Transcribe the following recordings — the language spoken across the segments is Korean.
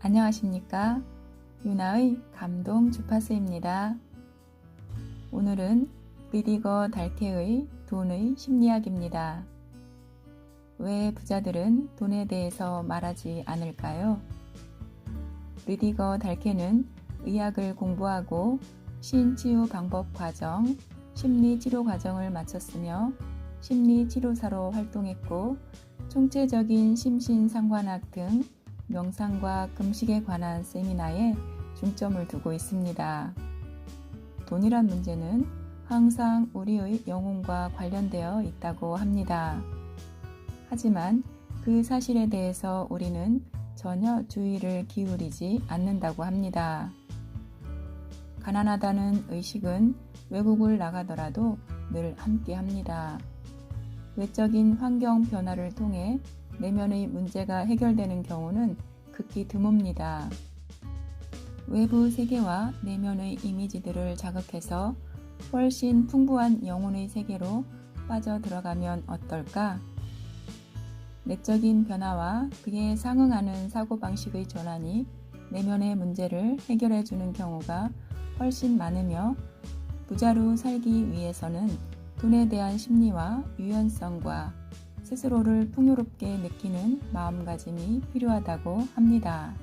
안녕하십니까? 유나의 감동 주파수입니다. 오늘은 리디거 달케의 돈의 심리학입니다. 왜 부자들은 돈에 대해서 말하지 않을까요? 리디거 달케는 의학을 공부하고 신치유 방법 과정, 심리치료 과정을 마쳤으며 심리치료사로 활동했고 총체적인 심신상관학 등 명상과 금식에 관한 세미나에 중점을 두고 있습니다. 돈이란 문제는 항상 우리의 영혼과 관련되어 있다고 합니다. 하지만 그 사실에 대해서 우리는 전혀 주의를 기울이지 않는다고 합니다. 가난하다는 의식은 외국을 나가더라도 늘 함께 합니다. 외적인 환경 변화를 통해 내면의 문제가 해결되는 경우는 극히 드뭅니다. 외부 세계와 내면의 이미지들을 자극해서 훨씬 풍부한 영혼의 세계로 빠져들어가면 어떨까? 내적인 변화와 그에 상응하는 사고방식의 전환이 내면의 문제를 해결해주는 경우가 훨씬 많으며 부자로 살기 위해서는 돈에 대한 심리와 유연성과 스스로를 풍요롭게 느끼는 마음가짐이 필요하다고 합니다.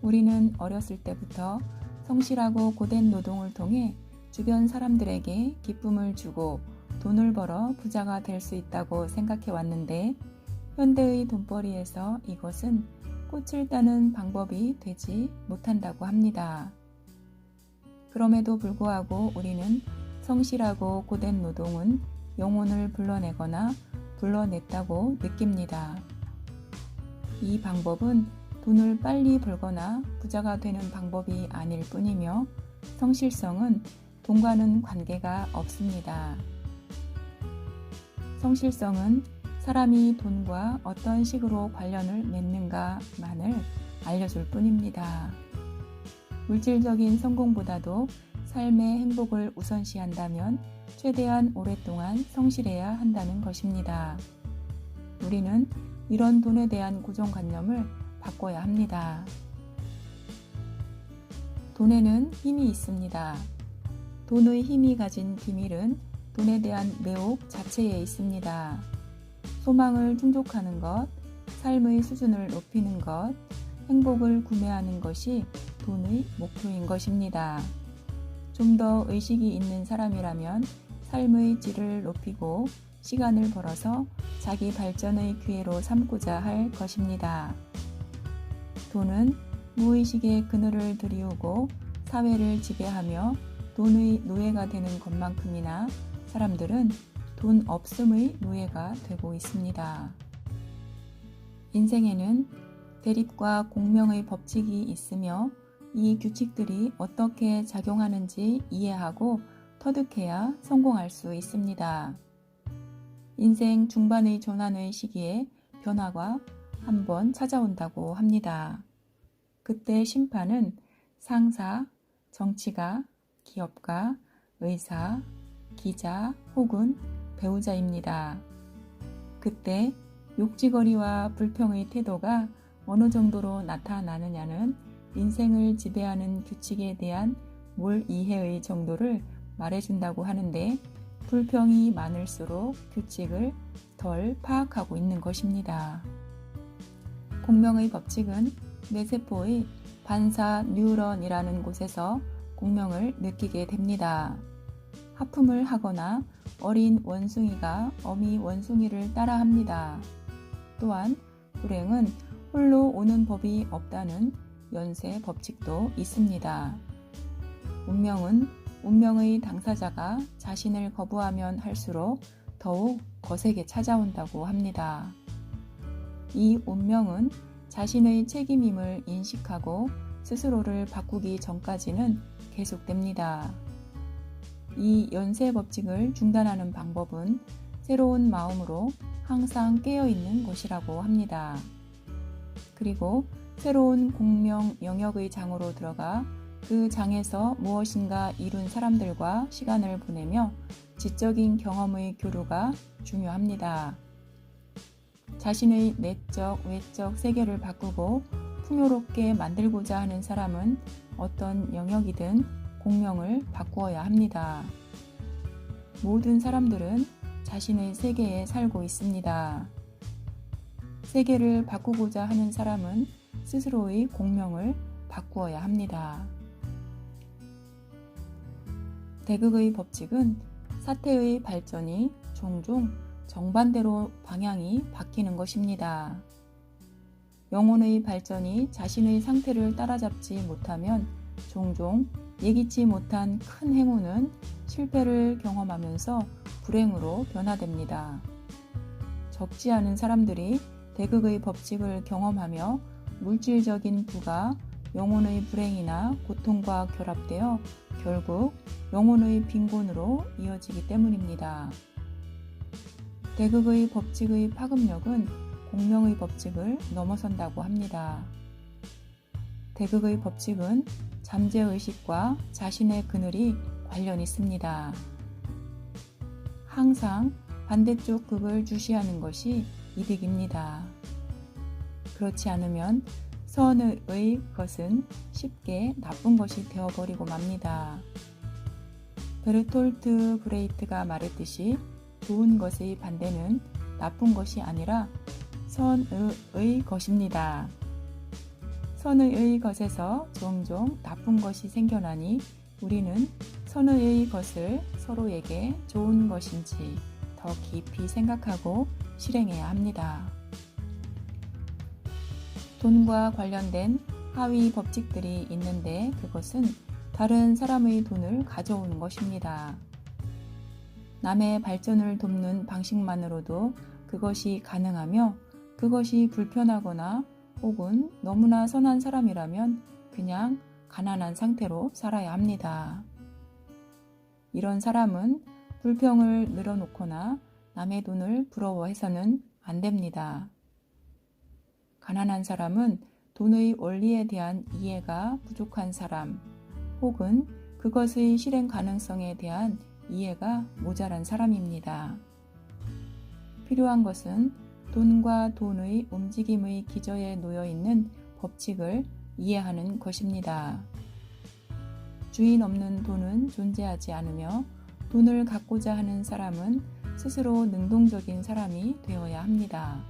우리는 어렸을 때부터 성실하고 고된 노동을 통해 주변 사람들에게 기쁨을 주고 돈을 벌어 부자가 될 수 있다고 생각해 왔는데 현대의 돈벌이에서 이것은 꽃을 따는 방법이 되지 못한다고 합니다. 그럼에도 불구하고 우리는 성실하고 고된 노동은 영혼을 불러내거나 불러냈다고 느낍니다. 이 방법은 돈을 빨리 벌거나 부자가 되는 방법이 아닐 뿐이며 성실성은 돈과는 관계가 없습니다. 성실성은 사람이 돈과 어떤 식으로 관련을 맺는가만을 알려줄 뿐입니다. 물질적인 성공보다도 삶의 행복을 우선시한다면 최대한 오랫동안 성실해야 한다는 것입니다. 우리는 이런 돈에 대한 고정관념을 바꿔야 합니다. 돈에는 힘이 있습니다. 돈의 힘이 가진 비밀은 돈에 대한 매혹 자체에 있습니다. 소망을 충족하는 것, 삶의 수준을 높이는 것, 행복을 구매하는 것이 돈의 목표인 것입니다. 좀 더 의식이 있는 사람이라면 삶의 질을 높이고 시간을 벌어서 자기 발전의 기회로 삼고자 할 것입니다. 돈은 무의식의 그늘을 드리우고 사회를 지배하며 돈의 노예가 되는 것만큼이나 사람들은 돈 없음의 노예가 되고 있습니다. 인생에는 대립과 공명의 법칙이 있으며 이 규칙들이 어떻게 작용하는지 이해하고 터득해야 성공할 수 있습니다. 인생 중반의 전환의 시기에 변화가 한번 찾아온다고 합니다. 그때 심판은 상사, 정치가, 기업가, 의사, 기자 혹은 배우자입니다. 그때 욕지거리와 불평의 태도가 어느 정도로 나타나느냐는 인생을 지배하는 규칙에 대한 몰이해의 정도를 말해준다고 하는데 불평이 많을수록 규칙을 덜 파악하고 있는 것입니다. 공명의 법칙은 뇌세포의 반사 뉴런이라는 곳에서 공명을 느끼게 됩니다. 하품을 하거나 어린 원숭이가 어미 원숭이를 따라합니다. 또한 불행은 홀로 오는 법이 없다는 연쇄 법칙도 있습니다. 운명은 운명의 당사자가 자신을 거부하면 할수록 더욱 거세게 찾아온다고 합니다. 이 운명은 자신의 책임임을 인식하고 스스로를 바꾸기 전까지는 계속됩니다. 이 연쇄 법칙을 중단하는 방법은 새로운 마음으로 항상 깨어있는 것이라고 합니다. 그리고 새로운 공명 영역의 장으로 들어가 그 장에서 무엇인가 이룬 사람들과 시간을 보내며 지적인 경험의 교류가 중요합니다. 자신의 내적, 외적 세계를 바꾸고 풍요롭게 만들고자 하는 사람은 어떤 영역이든 공명을 바꾸어야 합니다. 모든 사람들은 자신의 세계에 살고 있습니다. 세계를 바꾸고자 하는 사람은 스스로의 공명을 바꾸어야 합니다. 대극의 법칙은 사태의 발전이 종종 정반대로 방향이 바뀌는 것입니다. 영혼의 발전이 자신의 상태를 따라잡지 못하면 종종 예기치 못한 큰 행운은 실패를 경험하면서 불행으로 변화됩니다. 적지 않은 사람들이 대극의 법칙을 경험하며 물질적인 부가 영혼의 불행이나 고통과 결합되어 결국 영혼의 빈곤으로 이어지기 때문입니다. 대극의 법칙의 파급력은 공명의 법칙을 넘어선다고 합니다. 대극의 법칙은 잠재의식과 자신의 그늘이 관련 있습니다. 항상 반대쪽 극을 주시하는 것이 이득입니다. 그렇지 않으면 선의 것은 쉽게 나쁜 것이 되어버리고 맙니다. 베르톨트 브레이트가 말했듯이 좋은 것의 반대는 나쁜 것이 아니라 선의 것입니다. 선의 것에서 종종 나쁜 것이 생겨나니 우리는 선의 것을 서로에게 좋은 것인지 더 깊이 생각하고 실행해야 합니다. 돈과 관련된 하위 법칙들이 있는데 그것은 다른 사람의 돈을 가져오는 것입니다. 남의 발전을 돕는 방식만으로도 그것이 가능하며 그것이 불편하거나 혹은 너무나 선한 사람이라면 그냥 가난한 상태로 살아야 합니다. 이런 사람은 불평을 늘어놓거나 남의 돈을 부러워해서는 안 됩니다. 가난한 사람은 돈의 원리에 대한 이해가 부족한 사람 혹은 그것의 실행 가능성에 대한 이해가 모자란 사람입니다. 필요한 것은 돈과 돈의 움직임의 기저에 놓여 있는 법칙을 이해하는 것입니다. 주인 없는 돈은 존재하지 않으며 돈을 갖고자 하는 사람은 스스로 능동적인 사람이 되어야 합니다.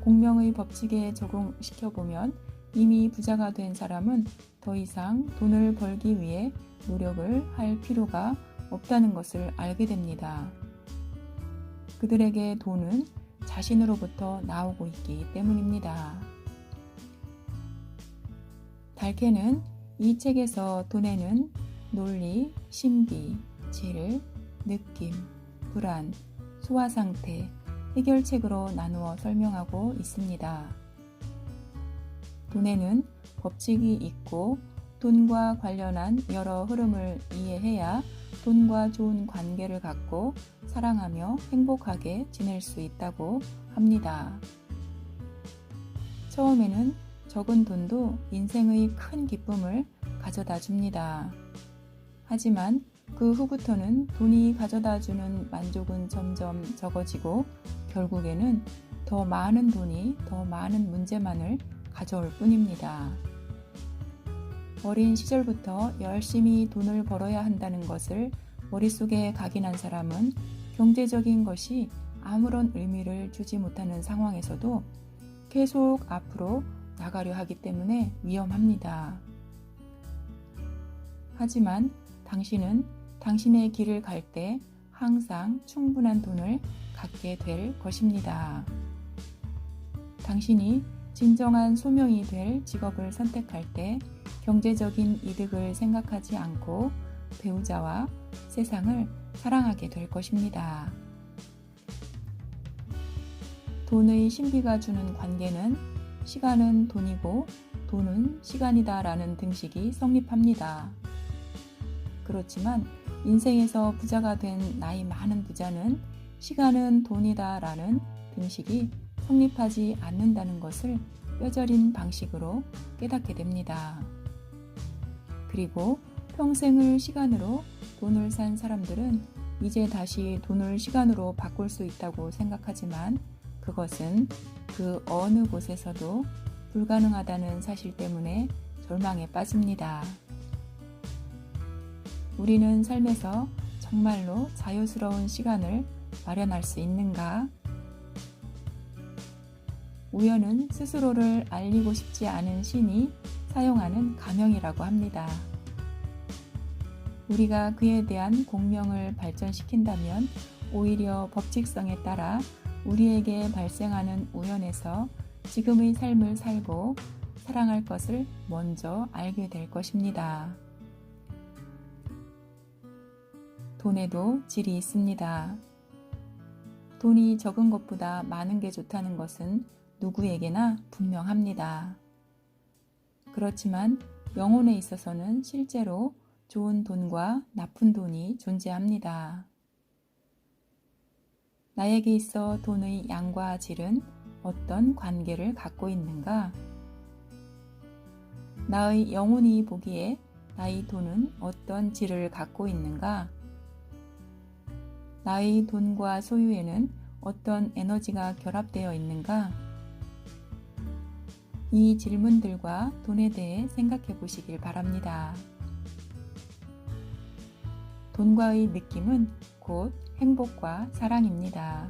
공명의 법칙에 적용시켜보면 이미 부자가 된 사람은 더 이상 돈을 벌기 위해 노력을 할 필요가 없다는 것을 알게 됩니다. 그들에게 돈은 자신으로부터 나오고 있기 때문입니다. 달케는 이 책에서 돈에는 논리, 신비, 질, 느낌, 불안, 소화상태, 해결책으로 나누어 설명하고 있습니다. 돈에는 법칙이 있고 돈과 관련한 여러 흐름을 이해해야 돈과 좋은 관계를 갖고 사랑하며 행복하게 지낼 수 있다고 합니다. 처음에는 적은 돈도 인생의 큰 기쁨을 가져다 줍니다. 하지만 그 후부터는 돈이 가져다 주는 만족은 점점 적어지고 결국에는 더 많은 돈이 더 많은 문제만을 가져올 뿐입니다. 어린 시절부터 열심히 돈을 벌어야 한다는 것을 머릿속에 각인한 사람은 경제적인 것이 아무런 의미를 주지 못하는 상황에서도 계속 앞으로 나가려 하기 때문에 위험합니다. 하지만 당신은 당신의 길을 갈 때 항상 충분한 돈을 갖게 될 것입니다. 당신이 진정한 소명이 될 직업을 선택할 때 경제적인 이득을 생각하지 않고 배우자와 세상을 사랑하게 될 것입니다. 돈의 신비가 주는 관계는 시간은 돈이고 돈은 시간이다 라는 등식이 성립합니다. 그렇지만 인생에서 부자가 된 나이 많은 부자는 시간은 돈이다 라는 등식이 성립하지 않는다는 것을 뼈저린 방식으로 깨닫게 됩니다. 그리고 평생을 시간으로 돈을 산 사람들은 이제 다시 돈을 시간으로 바꿀 수 있다고 생각하지만 그것은 그 어느 곳에서도 불가능하다는 사실 때문에 절망에 빠집니다. 우리는 삶에서 정말로 자유스러운 시간을 마련할 수 있는가? 우연은 스스로를 알리고 싶지 않은 신이 사용하는 가명이라고 합니다. 우리가 그에 대한 공명을 발전시킨다면 오히려 법칙성에 따라 우리에게 발생하는 우연에서 지금의 삶을 살고 사랑할 것을 먼저 알게 될 것입니다. 돈에도 질이 있습니다. 돈이 적은 것보다 많은 게 좋다는 것은 누구에게나 분명합니다. 그렇지만 영혼에 있어서는 실제로 좋은 돈과 나쁜 돈이 존재합니다. 나에게 있어 돈의 양과 질은 어떤 관계를 갖고 있는가? 나의 영혼이 보기에 나의 돈은 어떤 질을 갖고 있는가? 나의 돈과 소유에는 어떤 에너지가 결합되어 있는가? 이 질문들과 돈에 대해 생각해 보시길 바랍니다. 돈과의 느낌은 곧 행복과 사랑입니다.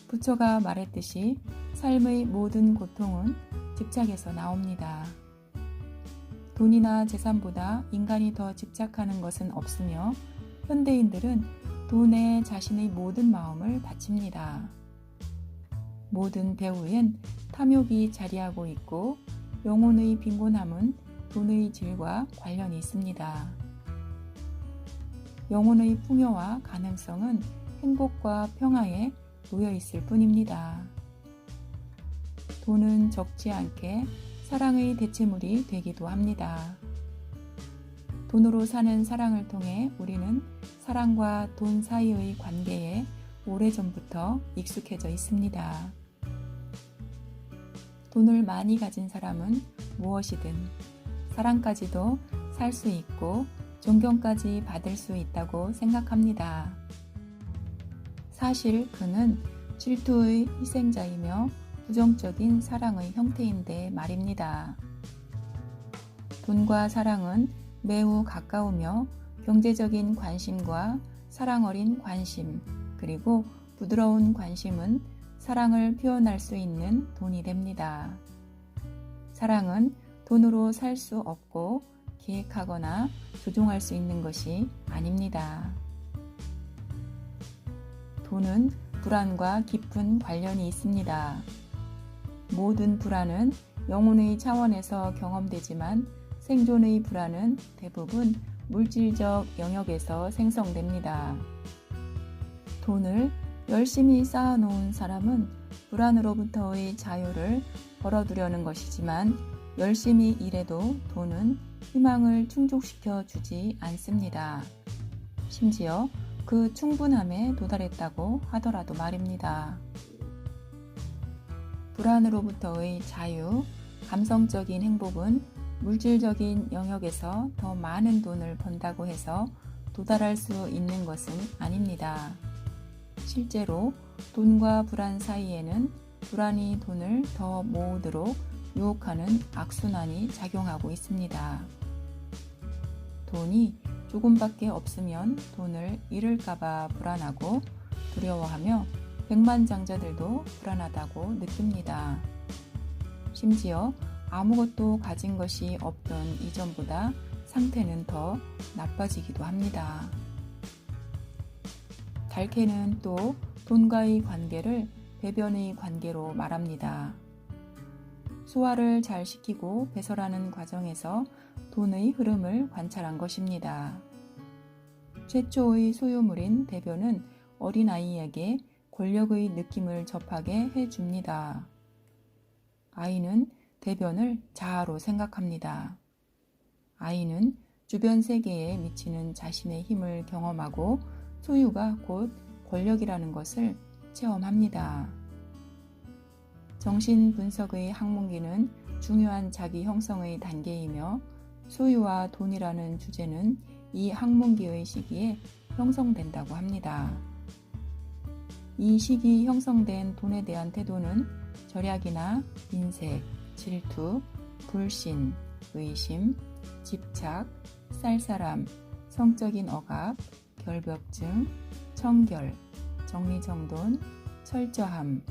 부처가 말했듯이 삶의 모든 고통은 집착에서 나옵니다. 돈이나 재산보다 인간이 더 집착하는 것은 없으며 현대인들은 돈에 자신의 모든 마음을 바칩니다. 모든 배후엔 탐욕이 자리하고 있고 영혼의 빈곤함은 돈의 질과 관련이 있습니다. 영혼의 풍요와 가능성은 행복과 평화에 놓여 있을 뿐입니다. 돈은 적지 않게 사랑의 대체물이 되기도 합니다. 돈으로 사는 사랑을 통해 우리는 사랑과 돈 사이의 관계에 오래전부터 익숙해져 있습니다. 돈을 많이 가진 사람은 무엇이든 사랑까지도 살 수 있고 존경까지 받을 수 있다고 생각합니다. 사실 그는 질투의 희생자이며 부정적인 사랑의 형태인데 말입니다. 돈과 사랑은 매우 가까우며 경제적인 관심과 사랑 어린 관심, 그리고 부드러운 관심은 사랑을 표현할 수 있는 돈이 됩니다. 사랑은 돈으로 살 수 없고 계획하거나 조종할 수 있는 것이 아닙니다. 돈은 불안과 깊은 관련이 있습니다. 모든 불안은 영혼의 차원에서 경험되지만 생존의 불안은 대부분 물질적 영역에서 생성됩니다. 돈을 열심히 쌓아놓은 사람은 불안으로부터의 자유를 벌어두려는 것이지만 열심히 일해도 돈은 희망을 충족시켜 주지 않습니다. 심지어 그 충분함에 도달했다고 하더라도 말입니다. 불안으로부터의 자유, 감성적인 행복은 물질적인 영역에서 더 많은 돈을 번다고 해서 도달할 수 있는 것은 아닙니다. 실제로 돈과 불안 사이에는 불안이 돈을 더 모으도록 유혹하는 악순환이 작용하고 있습니다. 돈이 조금밖에 없으면 돈을 잃을까봐 불안하고 두려워하며 백만장자들도 불안하다고 느낍니다. 심지어 아무것도 가진 것이 없던 이전보다 상태는 더 나빠지기도 합니다. 달케는 또 돈과의 관계를 배변의 관계로 말합니다. 소화를 잘 시키고 배설하는 과정에서 돈의 흐름을 관찰한 것입니다. 최초의 소유물인 대변은 어린아이에게 권력의 느낌을 접하게 해줍니다. 아이는 대변을 자아로 생각합니다. 아이는 주변 세계에 미치는 자신의 힘을 경험하고 소유가 곧 권력이라는 것을 체험합니다. 정신분석의 학문기는 중요한 자기 형성의 단계이며 소유와 돈이라는 주제는 이 학문기의 시기에 형성된다고 합니다. 이 시기 형성된 돈에 대한 태도는 절약이나 인색, 질투, 불신, 의심, 집착, 쌀쌀함, 성적인 억압, 결벽증, 청결, 정리정돈, 철저함,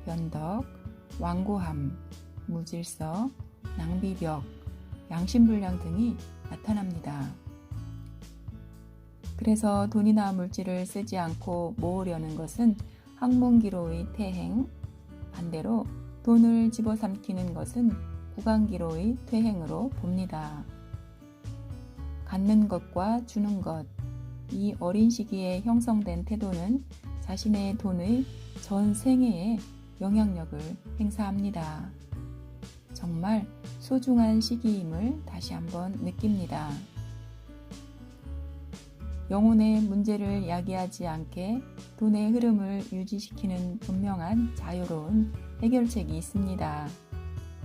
변덕, 완고함, 무질서, 낭비벽, 양심불량 등이 나타납니다. 그래서 돈이나 물질을 쓰지 않고 모으려는 것은 학문기로의 퇴행, 반대로 돈을 집어삼키는 것은 구강기로의 퇴행으로 봅니다. 갖는 것과 주는 것, 이 어린 시기에 형성된 태도는 자신의 돈의 전 생애에 영향력을 행사합니다. 정말 소중한 시기임을 다시 한번 느낍니다. 영혼의 문제를 야기하지 않게 돈의 흐름을 유지시키는 분명한 자유로운 해결책이 있습니다.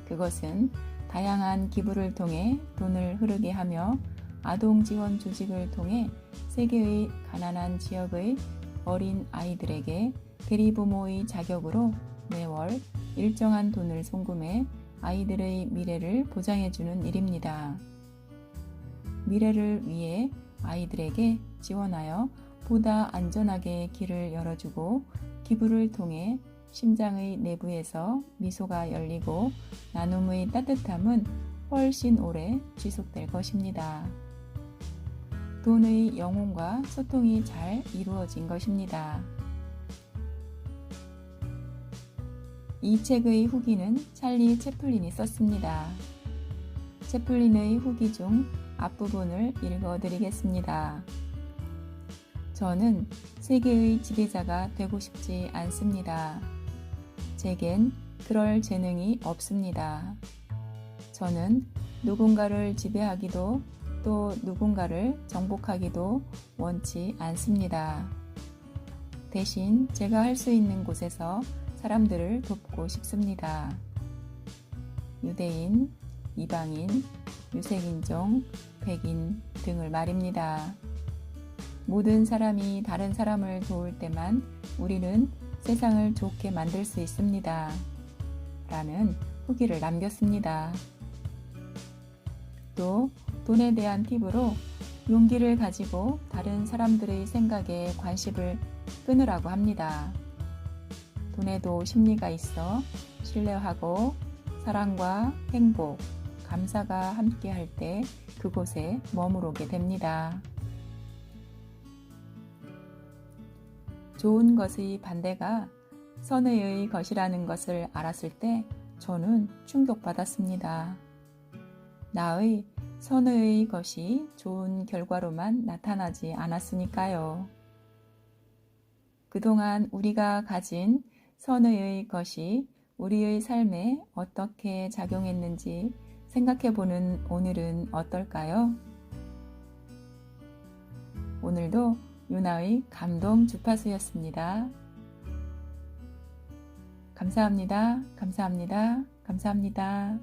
그것은 다양한 기부를 통해 돈을 흐르게 하며 아동 지원 조직을 통해 세계의 가난한 지역의 어린 아이들에게 대리부모의 자격으로 매월 일정한 돈을 송금해 아이들의 미래를 보장해주는 일입니다. 미래를 위해 아이들에게 지원하여 보다 안전하게 길을 열어주고 기부를 통해 심장의 내부에서 미소가 열리고 나눔의 따뜻함은 훨씬 오래 지속될 것입니다. 돈의 영혼과 소통이 잘 이루어진 것입니다. 이 책의 후기는 찰리 채플린이 썼습니다. 채플린의 후기 중 앞부분을 읽어드리겠습니다. 저는 세계의 지배자가 되고 싶지 않습니다. 제겐 그럴 재능이 없습니다. 저는 누군가를 지배하기도 또 누군가를 정복하기도 원치 않습니다. 대신 제가 할 수 있는 곳에서 사람들을 돕고 싶습니다. 유대인, 이방인, 유색인종, 백인 등을 말입니다. 모든 사람이 다른 사람을 도울 때만 우리는 세상을 좋게 만들 수 있습니다. 라는 후기를 남겼습니다. 또 돈에 대한 팁으로 용기를 가지고 다른 사람들의 생각에 관심을 끊으라고 합니다. 돈에도 심리가 있어 신뢰하고 사랑과 행복, 감사가 함께할 때 그곳에 머무르게 됩니다. 좋은 것의 반대가 선의의 것이라는 것을 알았을 때 저는 충격받았습니다. 나의 선의의 것이 좋은 결과로만 나타나지 않았으니까요. 그동안 우리가 가진 선의의 것이 우리의 삶에 어떻게 작용했는지 생각해보는 오늘은 어떨까요? 오늘도 유나의 감동 주파수였습니다. 감사합니다. 감사합니다. 감사합니다.